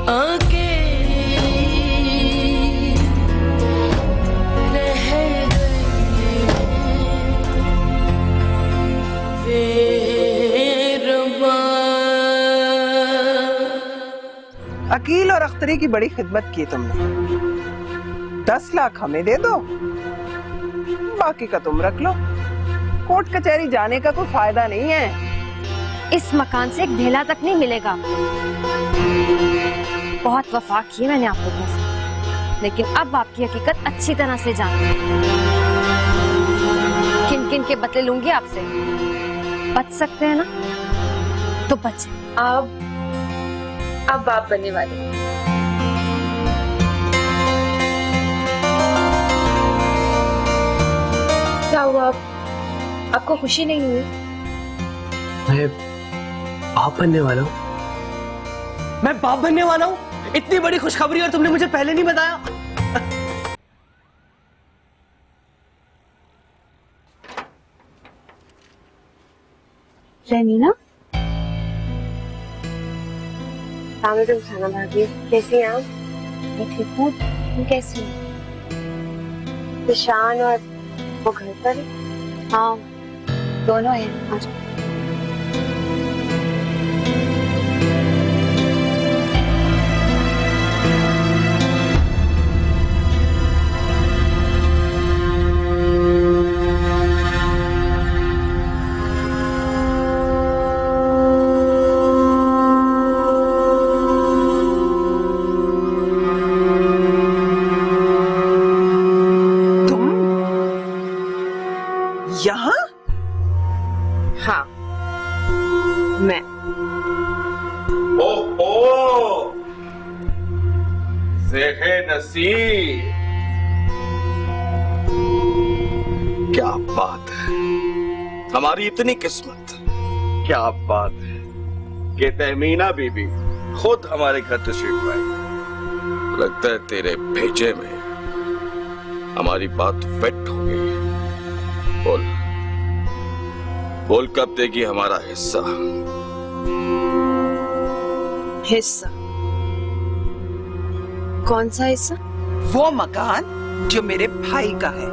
आके रह गई बेरबा। अकील और अख्तरी की बड़ी खिदमत की तुमने। 10 लाख हमें दे दो, बाकी का तुम रख लो। कोर्ट कचहरी जाने का कोई फायदा नहीं है। इस मकान से एक ढेला तक नहीं मिलेगा। बहुत वफा की मैंने आप लोगों से, लेकिन अब आपकी हकीकत अच्छी तरह से जानती हूँ। किन किन के बदले लूंगी आपसे। बच सकते हैं ना तो बचे। अब बाप बनने वाले। क्या हुआ? आपको खुशी नहीं हुई? मैं बाप बनने वाला हूँ। मैं बाप बनने वाला हूँ। इतनी बड़ी खुशखबरी और तुमने मुझे पहले नहीं बताया। रमीना, तुम खाना भाभी कैसी हैं आप? मैं ठीक हूँ, तुम कैसी हो? निशान और वो घर पर? हाँ, दोनों हैं। आ जाओ। यहाँ? हाँ, मैं। ओहो, ज़ेहे नसीब, क्या बात है। हमारी इतनी किस्मत। क्या बात है कि तहमीना बीबी खुद हमारे घर तशरीफ आई। लगता है तेरे भेजे में हमारी बात फिट हो गई है। बोल बोल, कब देगी हमारा हिस्सा? हिस्सा? कौन सा हिस्सा? वो मकान जो मेरे भाई का है,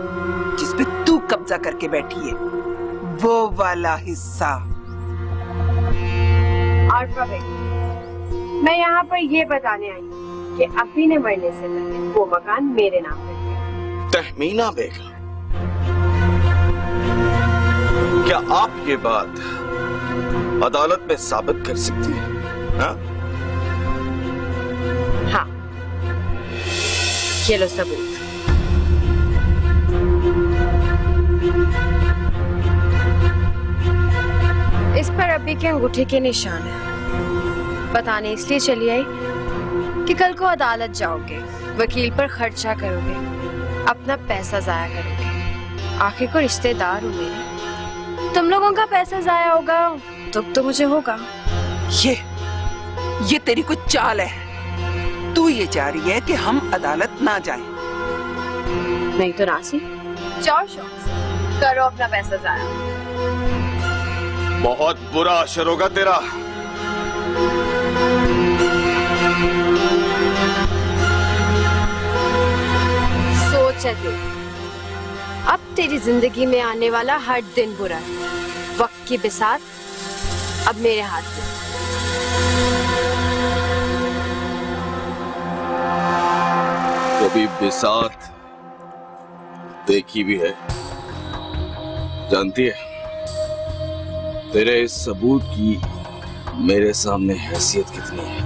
जिस पे तू कब्जा करके बैठी है, वो वाला हिस्सा। आरफा बेटी, मैं यहाँ पर ये बताने आई हूँ कि अभी ने मरने से पहले वो मकान मेरे नाम पर है। तहमीना बेगम, क्या आप ये बात अदालत में साबित कर सकती हैं? हाँ? हाँ, ये लो सबूत। इस पर अभी के अंगूठे के निशान है। बताने इसलिए चली आई कि कल को अदालत जाओगे, वकील पर खर्चा करोगे, अपना पैसा जाया करोगे। आखिर को रिश्तेदार हो मेरे, तुम लोगों का पैसा जाया होगा तो मुझे होगा। ये तेरी कुछ चाल है। तू ये चाह रही है कि हम अदालत ना जाएं। नहीं तो नासी, जाओ शौक से, करो अपना पैसा जाया। बहुत बुरा असर होगा तेरा। सोच है, अब तेरी जिंदगी में आने वाला हर दिन बुरा है। वक्त की बिसात अब मेरे हाथ में। कभी बिसात देखी भी है? जानती है, तेरे इस सबूत की मेरे सामने हैसियत कितनी है।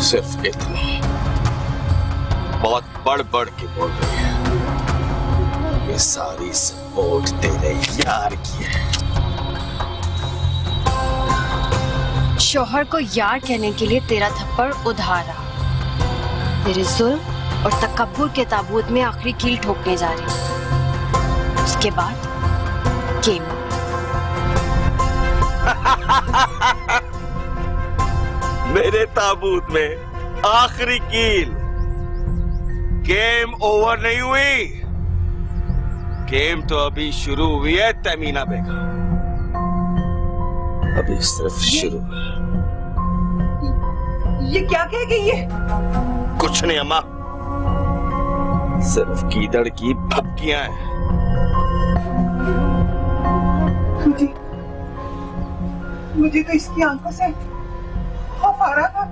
सिर्फ इतना, बहुत बढ़ बढ़ के बोल रही है। ये सारी सपोर्ट तेरे यार की है। शौहर को यार कहने के लिए तेरा थप्पड़ उधारा। तेरे जुल्म और तकब्बुर के ताबूत में आखिरी कील ठोकने जा रही हूँ। उसके बाद गेम। मेरे ताबूत में आखिरी कील? गेम ओवर नहीं हुई। गेम तो अभी शुरू हुई है तमीना बेगम, अभी सिर्फ शुरू है। ये क्या कह गई है? कुछ नहीं अम्मा, सिर्फ गीदड़ की भपकियां हैं। मुझे तो इसकी आंखों से खौफ आ रहा था।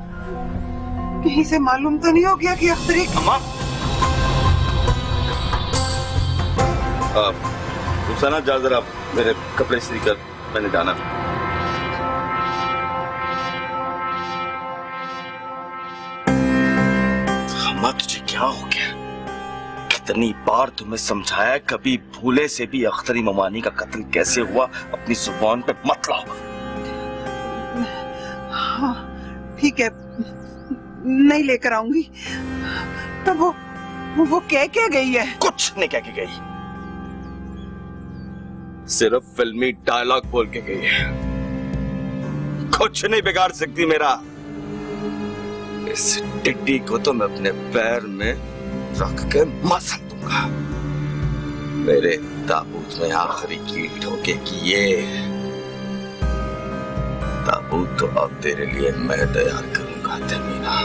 कहीं से मालूम तो नहीं हो गया कि अख्तरी। अम्मा रुखसाना जा जरा मेरे कपड़े इस्त्री कर, मैंने जाना। अम्मा तुझे क्या हो गया? कितनी बार तुम्हें समझाया, कभी भूले से भी अख्तरी ममानी का कत्ल कैसे हुआ अपनी जुबान पे मत लाओ। हाँ ठीक है, नहीं लेकर आऊंगी। तो वो कह गई है? कुछ नहीं कह के गई, सिर्फ फिल्मी डायलॉग बोल के गई है। कुछ नहीं बिगाड़ सकती मेरा। इस टिड्डी को तो मैं अपने पैर में रख के मसल दूंगा। मेरे ताबूत में आखिरी कील ठोकेगी ये। ताबूत तो अब तेरे लिए मैं तैयार करूंगा तमीना।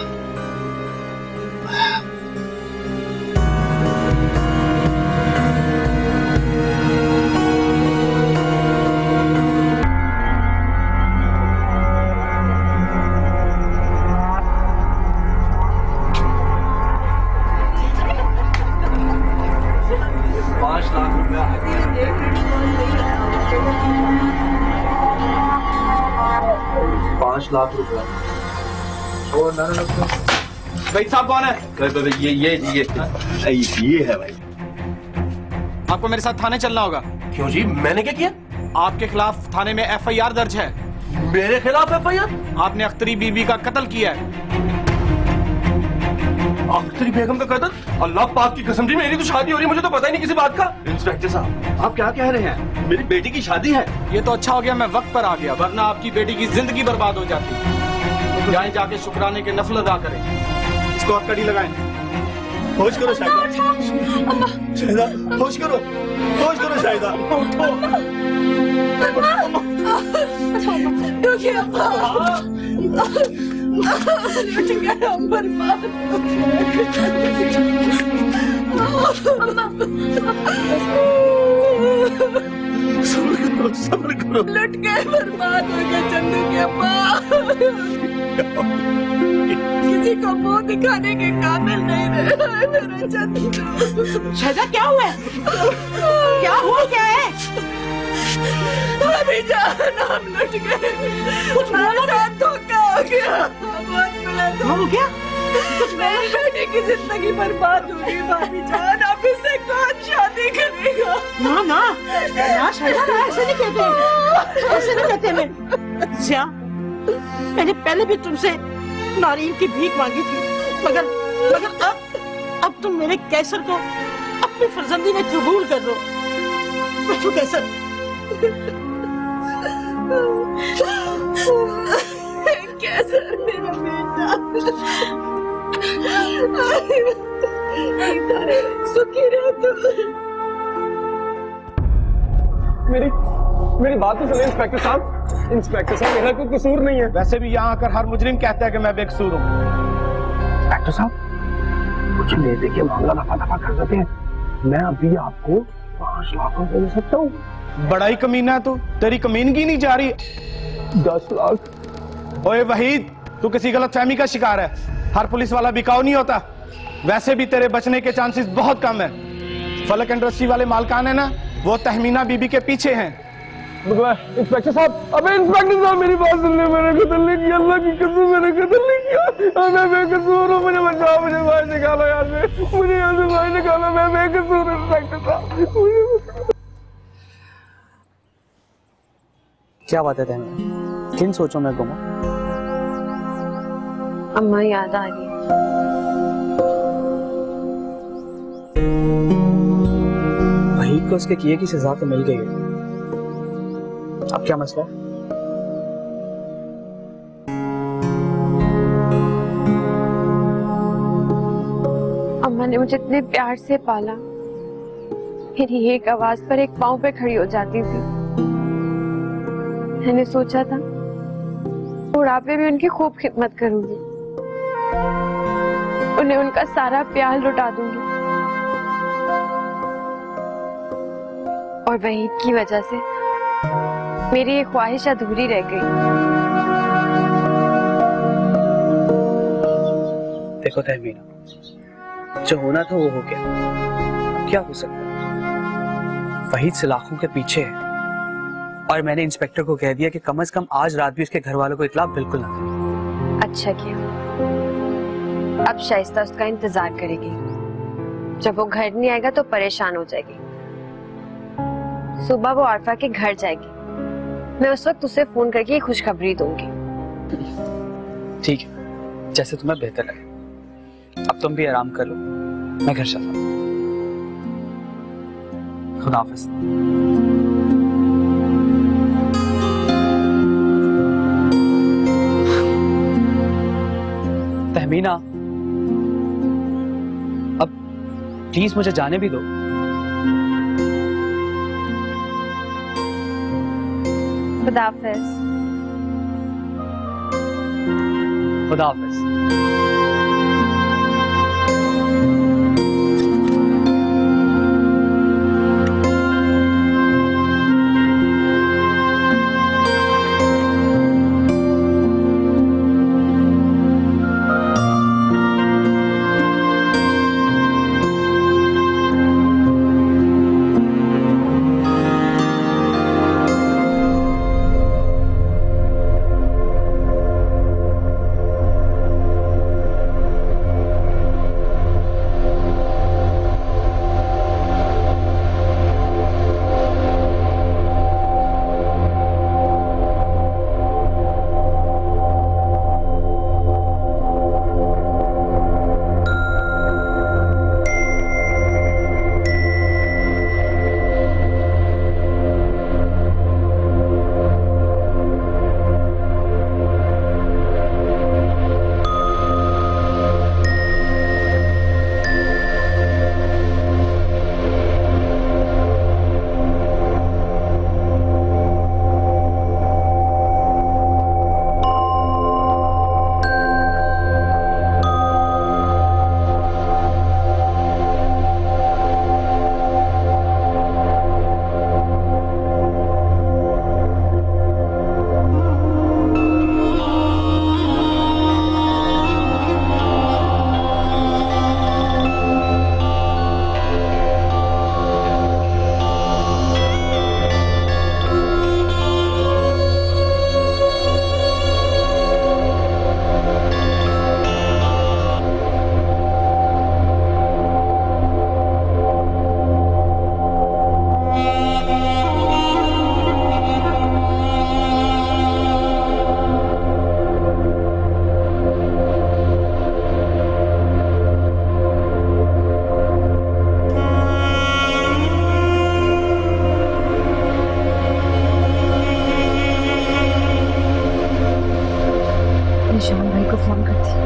लाख रुपया। और भाई साहब कौन है? ये है भाई। आपको मेरे साथ थाने चलना होगा। क्यों जी, मैंने क्या किया? आपके खिलाफ थाने में FIR दर्ज है। मेरे खिलाफ FIR? आपने अख्तरी बीबी का कत्ल किया है। अख्तरी बेगम का कत्ल? अल्लाह पाक की कसम जी, मेरी तो शादी हो रही है, मुझे तो पता ही नहीं किसी बात का। इंस्पेक्टर साहब आप क्या कह रहे हैं? मेरी बेटी की शादी है। ये तो अच्छा हो गया मैं वक्त पर आ गया, वरना आपकी बेटी की जिंदगी बर्बाद हो जाती। तो जाएं जाके शुक्राने के नफल अदा करें। इसको आप कड़ी लगाएं। होश करो शाहिदा, शाहिदा होश करो, होश करो शाहिदा। सब्र करो। लुट गए, बर्बाद हो गए चंदू के अब्बा। किसी को मुंह दिखाने के काबिल नहीं रहे मेरा चंदू। शाहिदा क्या हुआ है? क्या हुआ क्या है? अभी जान हम लुट गए, कुछ मेरे साथ धोखा हो गया। बहुत बड़ा धोखा हो गया? कुछ मेरी बेटी की जिंदगी बर्बाद हो गई। भाभी जान अब इससे कौन शादी करेगा? ना ना ना शाहिदा ना, ऐसे नहीं कहते, ऐसे नहीं कहते। मैं जिया, मैंने पहले भी तुमसे नारीन की भीख मांगी थी, मगर अब तुम मेरे कैसर को अपनी फर्जंदी में कबूल कर लो। बैठो कैसर। कैसर मेरा बेटा, सुखी रह तू। मेरी बात तो सुनिए इंस्पेक्टर साहब। इंस्पेक्टर साहब मेरा कोई कसूर नहीं है। वैसे भी यहाँ आकर हर मुजरिम कहता है कि मैं बेकसूर हूँ। इंस्पेक्टर साहब मुझे ले दे के मामला दफा कर देते हैं। मैं अभी आपको 5 लाख रुपए दे सकता हूँ। बड़ा ही कमीना है तू, तेरी कमीनगी नहीं जा रही। 10 लाख। ओए वहीद, तू किसी गलतफहमी का शिकार है। हर पुलिस वाला बिकाऊ नहीं होता। वैसे भी तेरे बचने के चांसेस बहुत कम है। फलक इंडस्ट्री वाले मालकान है ना, वो तहमीना बीबी के पीछे हैं। इंस्पेक्टर साहब, अबे इंस्पेक्टर साहब मेरी बात सुन ले। मैंने कत्ल नहीं किया, अल्लाह की कसम मैंने कत्ल नहीं किया। मैं बेकसूर हूँ, मुझे बचाओ, मुझे बाहर निकालो यहाँ से, मुझे यहाँ से बाहर निकालो। मैं बेकसूर हूँ इंस्पेक्टर साहब। क्या बात है तहमीना, किन सोचों में गुम हो? अम्मा याद आ रही है। वहीद को उसके किए की सजा तो मिल गई है, अब क्या मसला है? अम्मा ने मुझे इतने प्यार से पाला, मेरी एक आवाज पर एक पांव पे खड़ी हो जाती थी। मैंने सोचा था बुढ़ापे में उनकी खूब खिदमत करूंगी, उन्हें उनका सारा प्यार लुटा दूंगी, और वहीद की वजह से मेरी ये ख्वाहिश अधूरी रह गई। देखो तहमीना, जो होना था वो हो गया, क्या हो सकता है। वहीद सलाखों के पीछे है और मैंने इंस्पेक्टर को कह दिया कि कम से कम आज रात भी उसके घर वालों को इत्तला बिल्कुल ना दें। अच्छा किया। अब शाइस्ता उसका इंतजार करेगी, जब वो घर नहीं आएगा तो परेशान हो जाएगी। सुबह वो आरफा के घर जाएगी, मैं उस वक्त उसे फोन करके खुशखबरी दूंगी। ठीक है, जैसे तुम्हें बेहतर लगे। अब तुम भी आराम कर लो, मैं घर चलता हूँ। खुदा हाफिज। तहमीना, अब प्लीज मुझे जाने भी दो। खुदा हाफिज। खुदा हाफिज। निशान भाई को फोन करती हूँ।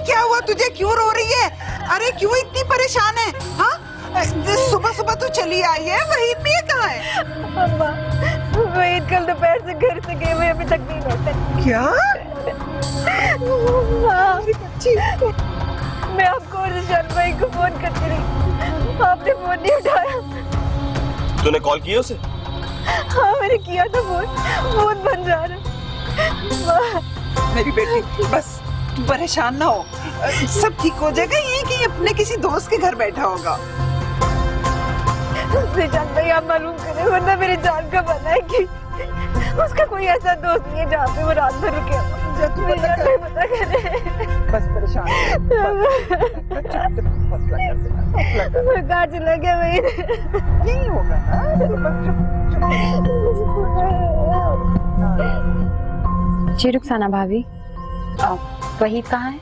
क्या हुआ तुझे, क्यों रो रही है? अरे क्यों इतनी परेशान है? हाँ, सुबह सुबह तो चली आई है, वहीद भी कहाँ है? अम्मा, वहीद कल दोपहर से घर से गए हुए अभी तक नहीं लौटे। क्या? मैं आपको और निशान भाई को फोन करती रही, आपने फोन नहीं उठाया। तूने कॉल किया उसे? हाँ मैंने किया था फोन बंद जा रहा। मेरी बेटी बस तू परेशान ना हो, सब ठीक हो जाएगा। ये कि अपने किसी दोस्त के घर बैठा होगा। निशान भाई आप मालूम करें, वरना मेरी जान का बना है कि उसका कोई ऐसा दोस्त नहीं है जहाँ पे वो रात भर रुके। जा तू पता कर। बस परेशान कहाँ चला गया वहीद? नहीं होगा ना मेरे बच्चे। जी रुखसाना भाभी, वहीद कहाँ है?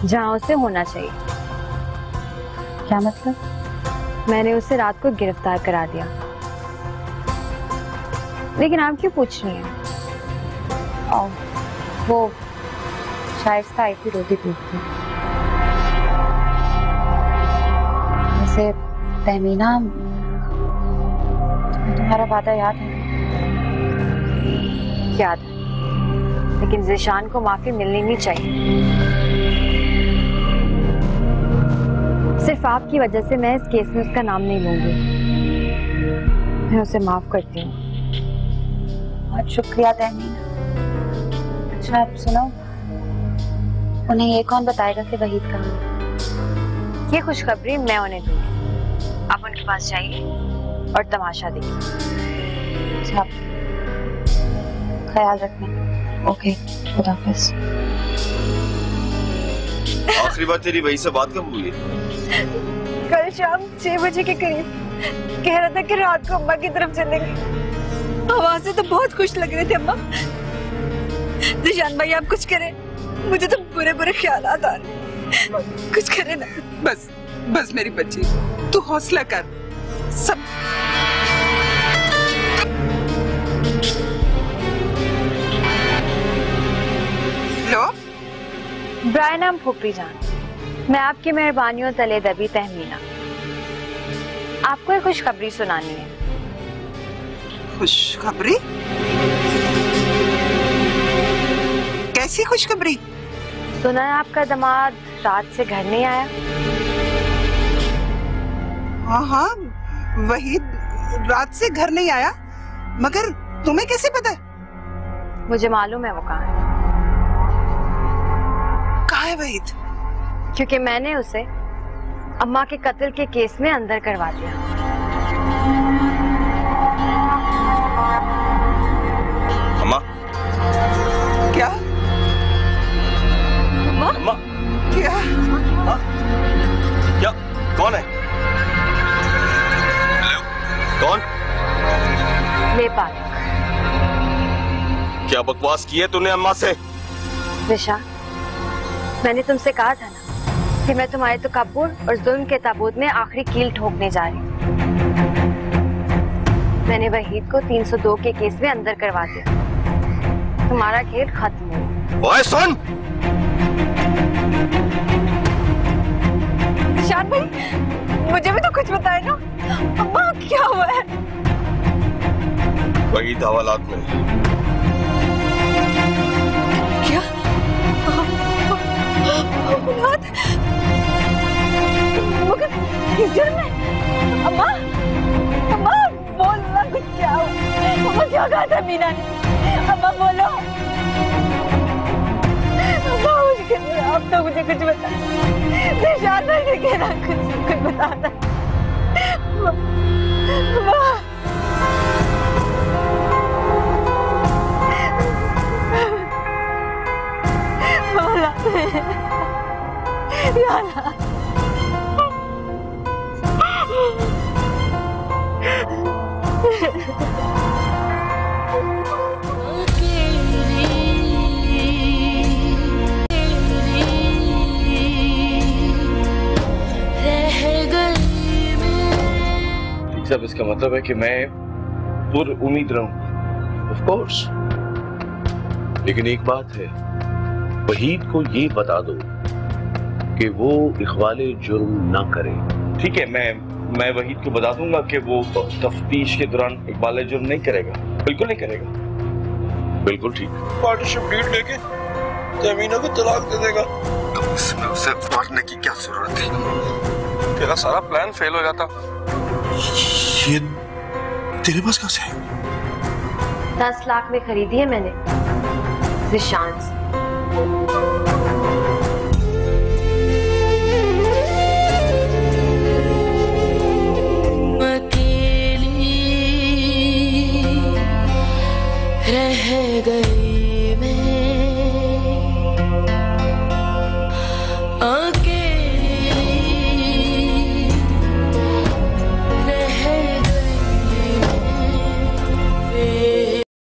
जहाँ उसे होना चाहिए। क्या मतलब? मैंने उसे रात को गिरफ्तार करा दिया, लेकिन आप क्यों पूछ रही हैं? वो शाइस्ता आई थी रोती पीटती। वैसे तहमीना, तुम्हारा वादा याद है? याद है, लेकिन ज़िशान को माफी मिलनी नहीं चाहिए। सिर्फ आपकी वजह से मैं इस केस में उसका नाम नहीं लूंगी। मैं उसे माफ करती हूँ। बहुत शुक्रिया तहमीना। अच्छा आप सुनो, उन्हें ये कौन बताएगा कि वहीद कहाँ है? ये खुशखबरी मैं उन्हें दूंगी। आप उनके पास जाइए और तमाशा देखिए। अच्छा, ख्याल रखना। ओके, खुदा हाफिज़। आखिरी बार तेरी वही से बात कब हुई? कल शाम 6 बजे के करीब कह रहा था कि रात को अम्मा की तरफ चलेंगे। आवाज़ें तो बहुत खुश लग रहे थे अम्मा। ज़िशान भाई आप कुछ करें, मुझे तो बुरे बुरे ख्यालात आ रहे। कुछ करें ना। बस बस मेरी बच्ची, तू हौसला कर। सब लो ब्रायनम फुकरी जान, मैं आपकी मेहरबानियों तले दबी तहमीना, आपको एक खुशखबरी सुनानी है। खुशखबरी? कैसी खुशखबरी? सुना है आपका दामाद रात से घर नहीं आया। हाँ हाँ, वही रात से घर नहीं आया, मगर तुम्हें कैसे पता? मुझे मालूम है वो कहाँ है। कहाँ है वहीद? क्योंकि मैंने उसे अम्मा के कत्ल के केस में अंदर करवा दिया। अम्मा? क्या? अम्मा? अम्मा? क्या? हाँ? क्या? कौन है? हेलो? कौन? लेपाल। क्या बकवास की है तूने अम्मा से? दिशा, मैंने तुमसे कहा था ना कि मैं तुम्हारे तकब्बुर और जुल्म के ताबूत में आखिरी कील ठोकने जा रही हूँ। मैंने वहीद को 302 के केस में अंदर करवा दिया। तुम्हारा खेल खत्म हो। ओए सुन! ज़िशान भाई, मुझे भी तो कुछ बताए ना। अम्मा क्या हुआ है? वहीद हवालात में। क्या? मगर किस जुर्म में? अम्मा, अम्मा बोलना कुछ क्या हुआ? अम्मा क्या कहा था मीना ने? अम्मा बोलो। अम्मा मुश्किल है, अब तो मुझे कुछ बता। ज़िशान भाई ने कहना कुछ बताना। अम्मा सब इसका मतलब है कि मैं पुर उम्मीद रहूं। ऑफ कोर्स, लेकिन एक बात है, वहीद को ये बता दो कि वो इखवाले जुर्म ना करे। ठीक है, मैं वहीद को बता दूंगा कि वो तफ्तीश के दौरान इकबाल जुर्म नहीं करेगा। बिल्कुल नहीं करेगा। बिल्कुल ठीक। पार्टनरशिप डीड लेके तहमीना को तलाक दे देगा। तो इसमें उसे मारने की क्या जरूरत थी? तेरा सारा प्लान फेल हो जाता। ये तेरे पास कैसे है? 10 लाख में खरीदी है मैंने ज़िशान से।